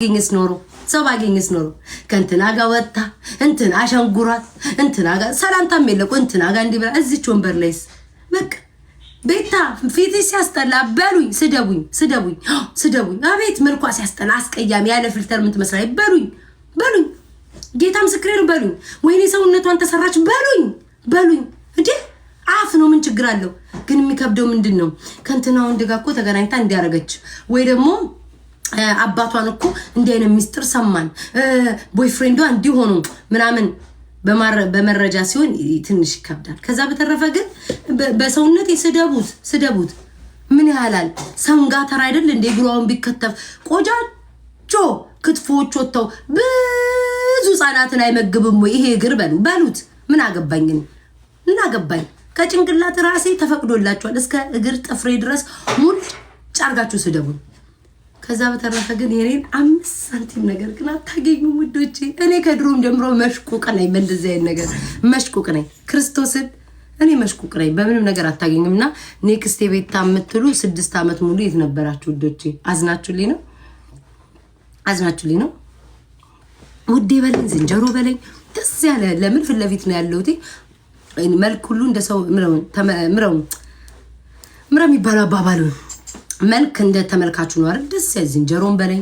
ባገኝስ ኖሮ ሰው ባገኝስ ኖሮ ከእንትና ጋር ወጣ እንትና አሸንጉራት እንትና ጋር ሰላምታም የለቁ እንትና ጋር እንዲብላ እዚች ወንበር ላይስ በቃ ቤታ ፊትሽ ሲያስጠላ በሉኝ ስደቡኝ አቤት መልኳ ሲያስጠላ አስቀያሚ ያለ ፊልተር ምን ትመስላለች በሉኝ ጌታ ምስክሬ ነው በሉኝ ወይኔ ሰውነቷን ተሰራች በሉኝ እንዴ አፍ ነው ምን ችግር አለው ግን የሚከብደው ምንድነው ከእንትና ወንድ ጋር እኮ ተገናኝታ እንዲያረገች ወይ ደግሞ አባቷን እኮ እንዲህ አይነት ሚስጥር ሰማን ቦይፍሬንዷ እንዲሆኑ ምናምን በመረጃ ሲሆን ትንሽ ይከብዳል ከዛ በተረፈ ግን በሰውነት ስደቡት ምን ያህላል ሰንጋ ተራ አይደል እንደ ግሯውን ቢከተፍ ቆጃጆ ክትፎች ወጥተው ብዙ ህፃናትን አይመግብም ወይ ይሄ እግር በሉት ምን አገባኝ ከጭንቅላት ራሴ ተፈቅዶላችኋል እስከ እግር ጥፍሬ ድረስ ሙሉ ጫርጋችሁ ስደቡ ከዛ በተረፈ ግን የኔን 5 ሳንቲም ነገር ግን አታገኙም ውዶቼ እኔ ከድሮም ጀምሮ መሽቁቅ ነኝ በእንደዚህ አይነት ነገር መሽቁቅ ነኝ ክርስቶስን እኔ መሽቁቅ ነኝ በምንም ነገር አታገኙምና ኔክስት ቤታ የምትሉ 6 አመት ሙሉ የት ነበራችሁ ውዶቼ አዝናችሁልኝ ነው ውዴ በለኝ ዝንጀሮ በለኝ ደስ ያለ ለምን ፍለፊት ነው ያለውት መልክ ሁሉ እንደ ሰው ምረው የሚባለው አባባሉ መልክ እንደ ተመልካቹ ነው አይደል ደስ ያለ ዝንጀሮን በለኝ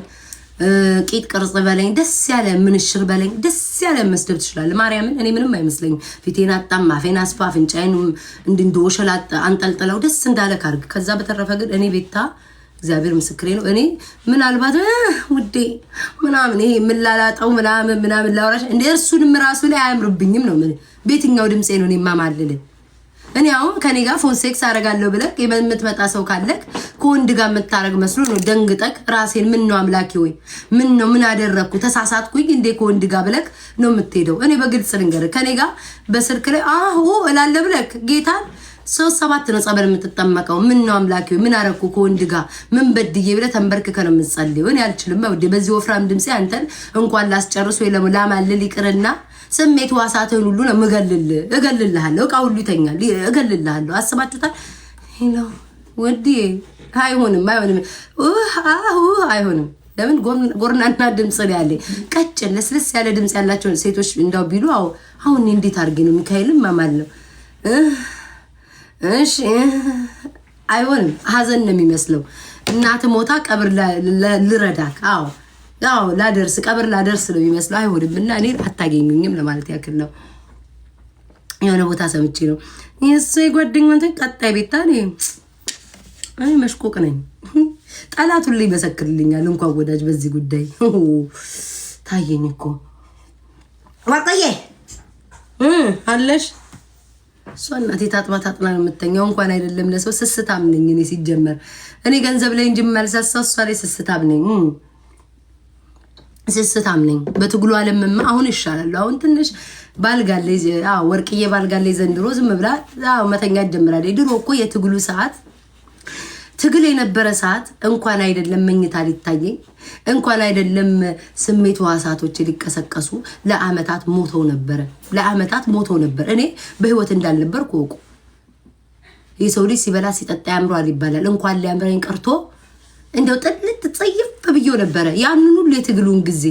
ቂጥ ቅርጽ በለኝ ደስ ያለ ምንሽር በለኝ ደስ ያለ መስደብ ትችላል ማርያምን እኔ ምንም አይመስለኝ ፊቴን አጣማ አፌን አስፋ አፍንጫዬን እንድንዶሸላጥ አንጠልጥለው ደስ እንዳለ ካርግ ከዛ በተረፈ ግን እኔ ቤታ እግዚአብሔር ምስክሬ ነው እኔ ምናልባት ውዴ ምናምን ይሄ ምላላጣው ምናምን ላውራሽ እንደ እርሱንም ራሱ ላይ አያምርብኝም ነው ቤትኛው ድምጼ ነው የማማልል እኔ አሁን ከኔ ጋር ፎን ሴክስ አረጋለሁ ብለክ የምትመጣ ሰው ካለክ ከወንድ ጋር መታረግ መስሎ ነው ደንግጠክ ራሴን ምን ነው አምላኪ ወይ ምን አደረኩ ተሳሳትኩኝ እንዴ ከወንድ ጋር ብለክ ነው የምትሄደው እኔ በግልጽ ልንገር ከኔ ጋር በስልክ ላይ እላለ ብለክ ጌታን 3-7 ነው ጸበል የምትጠመቀው ምን ነው አምላኪ ምን አረኩ ከወንድ ጋር ምን በድዬ ብለ ተንበርክከ ነው የምትጸልየው እኔ አልችልም ወዴ በዚህ ወፍራም ድምጼ አንተን እንኳን ላስጨርስ ወይ ለማማልል ይቅርና ስሜት ዋሳተን ሁሉ ነው እገልልሃለሁ እቃ ሁሉ ይተኛል እገልልሃለሁ አስባችሁታል ሄሎ ወዲ አይሆንም ለምን ጎርናና ድምጽ ላይ ያለ ቀጭን ለስለስ ያለ ድምጽ ያላቸው ሴቶች እንዳው ቢሉ አሁን እንዴት አርገ ነው ሚካኤልን ማማል ነው እሺ አይሆንም ሀዘን ነው የሚመስለው እናት ሞታ ቀብር ልረዳክ ላደርስ ቀብር ላደርስ ነው የሚመስለው አይሆንምና እኔ አታገኙኝም ለማለት ያክል ነው የሆነ ቦታ ሰምቼ ነው የሱ ጓደኛውን ቀጣይ ቤታ እኔ መሽቆቅ ነኝ ጣላቱ ላይ መሰክርልኛል እንኳን ወዳጅ በዚህ ጉዳይ ታየኝ እኮ ወርቀዬ አለሽ ሷናቴ ታጥና ነው የምተኛው እንኳን አይደለም ለሰው ስስታም ነኝ እኔ ሲጀመር እኔ ገንዘብ ላይ እንጂ ማልሳሳው እሷ ላይ ስስታም ነኝ በትግሉ ዓለምማ አሁን ይሻላል አሁን ትንሽ ባልጋለ ወርቅዬ ባልጋለ ዘንድሮ ዝም ብላ መተኛ ጀምራለች ድሮ እኮ የትግሉ ሰዓት ትግል የነበረ ሰዓት እንኳን አይደለም መኝታ ሊታየኝ እንኳን አይደለም ስሜት ዋሳቶች ሊቀሰቀሱ ለአመታት ሞተው ነበር እኔ በህይወት እንዳልነበርኩ ወቁ የሰው ልጅ ሲበላ ሲጠጣ ያምራል ይባላል እንኳን ሊያምረኝ ቀርቶ እንደው ጥልት ጽይፍ ብዬው ነበር ያንኑ ለትግሉን ጊዜ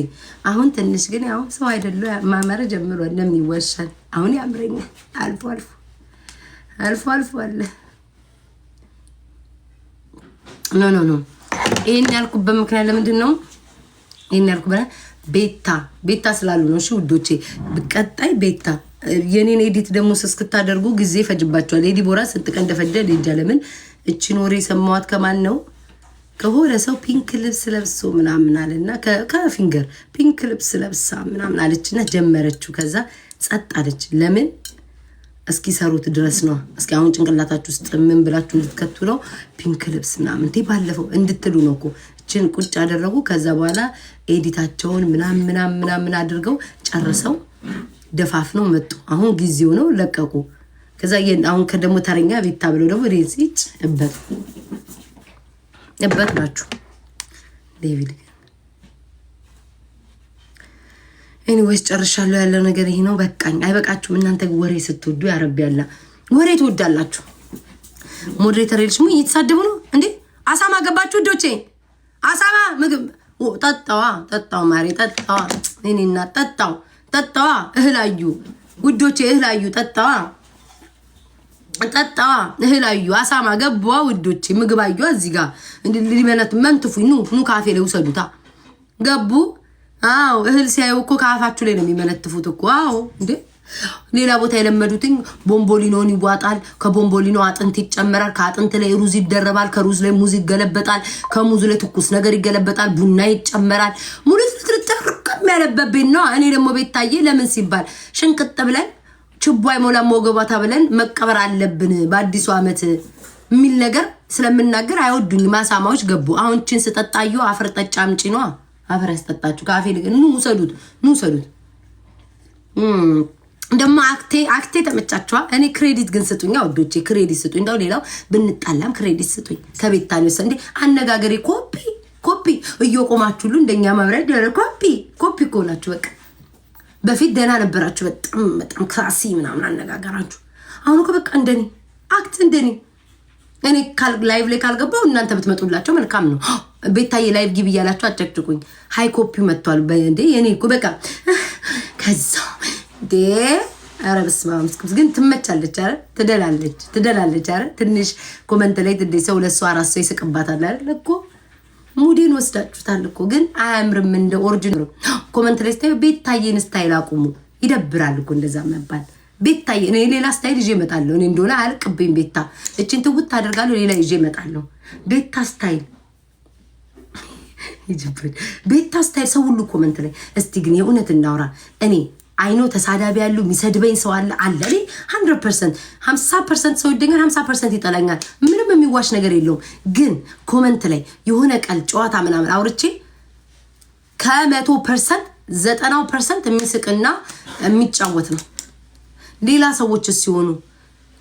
አሁን ትንሽ ግን ያው ሰው አይደለው ማማረ ጀምሮ እንደሚወሻል አሁን ያምረኛል አልፎ አለ ኖ ይሄን ያልኩበት ምክንያት ለምንድን ነው ይሄን ያልኩበት ቤታ ስላሉ ነው እሺ ውዶቼ በቀጣይ ቤታ የኔን ኤዲት ደግሞ ስስክታደርጉ ጊዜ ፈጅባቸዋል ኤዲቦራ ስትቀን እንደፈጀ ልጅ ለምን እቺ ኖሬ ሰማዋት ከማን ነው ከሆነ ሰው ፒንክ ልብስ ለብሶ ምናምን አለና ከፊንገር ፒንክ ልብስ ለብሳ ምናምን አለችና ጀመረችው ከዛ ጸጥ አለች ለምን እስኪ ሰሩት ድረስ ነው እስኪ አሁን ጭንቅላታችሁ ውስጥ ምን ብላችሁ እንድትከቱ ነው ፒንክ ልብስ ምናምን ባለፈው እንድትሉ ነው እኮ እቺን ቁጭ አደረጉ ከዛ በኋላ ኤዲታቸውን ምናምን አድርገው ጨርሰው ደፋፍነው መጡ አሁን ጊዜው ነው ለቀቁ ከዛ አሁን ከደሞ ተረኛ ቤታ ብለው ደግሞ ሬሲች እበት ናችሁ ዴቪድ ኤኒዌይስ ጨርሻለሁ ያለው ነገር ይሄ ነው በቃኝ አይበቃችሁም እናንተ ወሬ ስትወዱ ያረብ ያላ ወሬ ትወዳላችሁ ሞዴሬተር ልጅ ምን ይተሳደቡ ነው እንዴ አሳማ ገባችሁ ዶቼ አሳማ ምግብ ጠጣው ማሬ ጠጣዋ እኔና ጠጣዋ እህላዩ ውዶቼ እህላዩ ጠጣዋ እህላዩ አሳማ ገባዋ ውዶቼ ምግባዩ እዚህ ጋር ሊመነት መንትፉኝ ኑ ካፌ ላይ ውሰዱታ ገቡ አው እህል ሲያዩ እኮ ካፋችሁ ላይ ነው የሚመነትፉት እኮ አው እንዴ ሌላ ቦታ የለመዱትኝ ቦምቦሊኖን ይዋጣል ከቦምቦሊኖ አጥንት ይጨመራል ከአጥንት ላይ ሩዝ ይደረባል ከሩዝ ላይ ሙዝ ይገለበጣል ከሙዝ ላይ ትኩስ ነገር ይገለበጣል ቡና ይጨመራል ሙሉ ትርጥርቅም ያለበብኝ ነው እኔ ደግሞ ቤታዬ ለምን ሲባል ሽንቅጥ ብለን ችቦ አይሞላ ሞገባታ ብለን መቀበር አለብን በአዲሱ አመት የሚል ነገር ስለምናገር አይወዱኝ ማሳማዎች ገቡ አሁን ቺን ስጠጣዩ አፈር ጠጫ አምጪ ነው አፈር ያስጠጣችሁ ካፌ ኑ ውሰዱት እንደማ አክቴ ተመጫጫዋ እኔ ክሬዲት ግን ስጡኛ ወዶቼ ክሬዲት ስጡኝ እንደው ሌላው ብንጣላም ክሬዲት ስጡኝ ከቤታኔ ሰንዴ አነጋገሬ ኮፒ እየቆማችሁሉ እንደኛ ማብራይ ደረ ኮፒ ኮናችሁ በቃ በፊት ደና ነበራችሁ በጣም ክላሲ ምናምን አነጋገራችሁ አሁን እኮ በቃ እንደኔ አክት እንደኔ እኔ ላይቭ ላይ ካልገባው እናንተ ብትመጡላቸው መልካም ነው ቤታዬ ላይቭ ግቢ ያላችሁ አጨቅጭቁኝ ሃይ ኮፒ መጥቷል በእንዴ የኔ እኮ በቃ ከዛ አረብስ ማምስኩስ ግን ትመቻለች አይደል ትደላለች አይደል ትንሽ ኮሜንት ላይ ትንሽ ሰው ለሷ አራስ ሰው ይስቅባታል አይደል እኮ ሙዲን ወስዳችሁታል እኮ ግን አያምርም እንደ ኦሪጂናል ኮሜንት ላይ ቤታዬን ስታይል አቁሙ ይደብራል እኮ እንደዛ መባል ቤታዬ እኔ ሌላ ስታይል ይዤ እመጣለሁ እኔ እንደሆነ አልቅብኝ ቤታ እቺን ትውት አደርጋለሁ ሌላ ይዤ እመጣለሁ ቤታ ስታይል ይጅብኝ ቤታ ስታይል ሰው ሁሉ ኮሜንት ላይ እስቲ ግን የእውነት እናውራ እኔ አይኖ ተሳዳቢ ያሉ የሚሰድበኝ ሰው አለ እኔ 100% 50% ሰው ይደኛል 50% ይጠላኛል ምንም የሚዋሽ ነገር የለውም ግን ኮሜንት ላይ የሆነ ቀል ጨዋታ ምናምን አውርቼ ከ100% 90% የሚስቅና የሚጫወት ነው ሌላ ሰዎች ሲሆኑ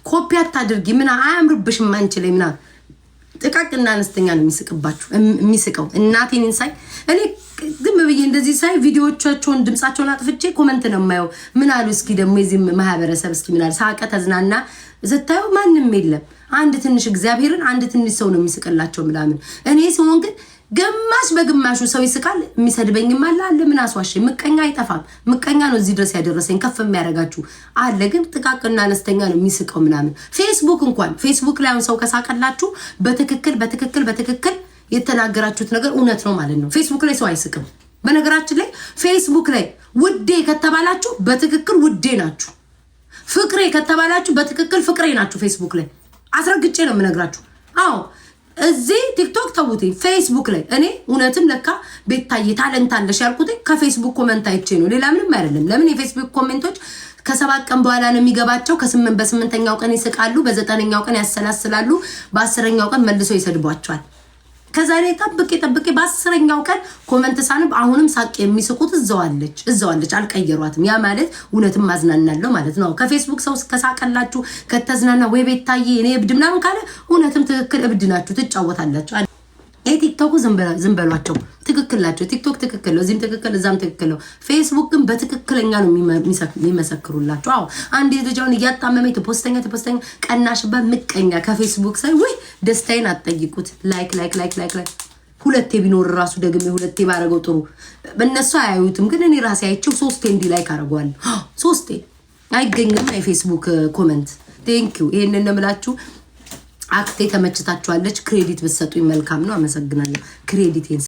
ኮፒ አታድርጊ ምን አያምርብሽም አንቺ ላይ ምና ጥቃቅና አነስተኛ ነው የሚስቀው እናቴን እንሳይ እኔ ዝም ብዬ እንደዚህ ሳይ ቪዲዮዎቻቸውን ድምጻቸውን አጥፍቼ ኮሜንት ነው የማየው ምን አሉ እስኪ ደግሞ እዚህ ማህበረሰብ እስኪ ምን አለ ሳቀ ተዝናና ዘታዩ ማንንም የለም አንድ ትንሽ እግዚአብሔርን አንድ ትንሽ ሰው ነው የሚስቅላቸው ምናምን እኔ ሲሆን ግን ግማሽ በግማሹ ሰው ይስቃል የሚሰድበኝም አለ ምን አስዋሽ ምቀኛ አይጠፋም ምቀኛ ነው እዚህ ድረስ ያደረሰኝ ከፍ የሚያረጋችሁ አለ ግን ጥቃቅና አነስተኛ ነው የሚስቀው ምናምን ፌስቡክ ላይ ሰው ከሳቀላችሁ በትክክል የተናገራችሁት ነገር እውነት ነው ማለት ነው ፌስቡክ ላይ ሰው አይስቅም በነገራችን ላይ ፌስቡክ ላይ ውዴ ከተባላችሁ በትክክል ውዴ ናችሁ ፍቅሬ ከተባላችሁ በትክክል ፍቅሬ ናችሁ ፌስቡክ ላይ አስረግጬ ነው የምነግራችሁ አዎ እዚህ ቲክቶክ ተውቴ ፌስቡክ ላይ እኔ እውነትም ለካ ቤታዬ ታለንት አለሽ ያልኩት ከፌስቡክ ኮሜንት አይቼ ነው ሌላ ምንም አይደለም ለምን የፌስቡክ ኮሜንቶች ከ7 ቀን በኋላ ነው የሚገባቸው በ8ኛው ቀን ይስቃሉ በ9ኛው ቀን ያሰላስላሉ በ10ኛው ቀን መልሶ ይሰድቧቸዋል ከዛ ላይ ጠብቄ በ10ኛው ቀን ኮሜንት ሳንብ አሁንም ሳቅ የሚስቁት እዛዋለች አልቀየሯትም ያ ማለት እውነትም ማዝናናለው ማለት ነው ከፌስቡክ ሰው ከሳቀላችሁ ከተዝናና ወይ ቤታዬ እኔ እብድ ምናምን ካለ እውነትም ትክክል እብድ ናችሁ ትጫወታላችሁ ቲክቶክ ዝምበሏቸው ትክክላቸው ቲክቶክ ትክክል ነው እዚህም ትክክል እዛም ትክክል ነው ፌስቡክ ግን በትክክለኛ ነው የሚመሰክሩላችሁ አዎ አንድ ልጅውን እያጣመመኝ ተፖስተኛ ቀናሽባ ምቀኛ ከፌስቡክ ሳይ ወይ ደስታዬን አትጠይቁት ላይክ ሁለቴ ቢኖር ራሱ ደግሜ ሁለቴ ባረገው ጥሩ በእነሱ አያዩትም ግን እኔ ራሴ አይቼው 3 እንዲ ላይክ አረጋለሁ 3 አይገኝም የፌስቡክ ኮሜንት ቴንኪው ይሄንን እንምላችሁ አክቴ ተመችታችኋለች ክሬዲት ብትሰጡኝ መልካም ነው አመሰግናለሁ ክሬዲት